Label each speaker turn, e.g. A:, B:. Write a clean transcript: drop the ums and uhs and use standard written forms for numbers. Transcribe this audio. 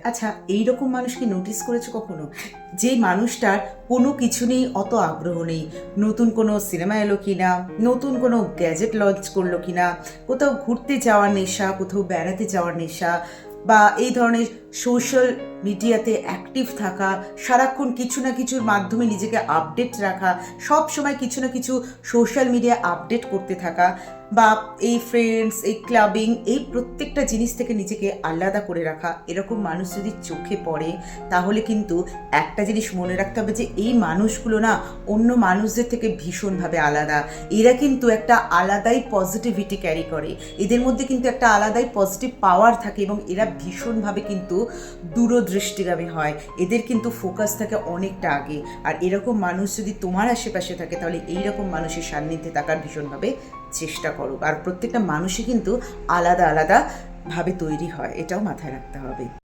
A: আচ্ছা, এইরকম মানুষ কি নোটিস করেছো কখনো? যে মানুষটার কোনো কিছু নেই, অত আগ্রহ নেই, নতুন কোনো সিনেমা এলো কিনা, নতুন কোনো গ্যাজেট লঞ্চ করলো কিনা, কোথাও ঘুরতে যাওয়ার নেশা, কোথাও বেড়াতে যাওয়ার নেশা, বা এই ধরনের সোশ্যাল মিডিয়াতে অ্যাক্টিভ থাকা, সারাক্ষণ কিছু না কিছুর মাধ্যমে নিজেকে আপডেট রাখা, সব সময় কিছু না কিছু সোশ্যাল মিডিয়া আপডেট করতে থাকা, বা এই ফ্রেন্ডস, এই ক্লাবিং, এই প্রত্যেকটা জিনিস থেকে নিজেকে আলাদা করে রাখা, এরকম মানুষ যদি চোখে পড়ে তাহলে কিন্তু একটা জিনিস মনে রাখতে হবে যে এই মানুষগুলো না অন্য মানুষদের থেকে ভীষণভাবে আলাদা। এরা কিন্তু একটা আলাদাই পজিটিভিটি ক্যারি করে, এদের মধ্যে কিন্তু একটা আলাদাই পজিটিভ পাওয়ার থাকে এবং এরা ভীষণভাবে কিন্তু দূরদৃষ্টিগামী হয়, এদের কিন্তু ফোকাস থাকে অনেকটা আগে। আর এরকম মানুষ যদি তোমার আশেপাশে থাকে তাহলে এইরকম মানুষের সান্নিধ্যে থাকার ভীষণভাবে চেষ্টা করো। আর প্রত্যেকটা মানুষই কিন্তু আলাদা আলাদা ভাবে তৈরি হয়, এটাও মাথায় রাখতে হবে।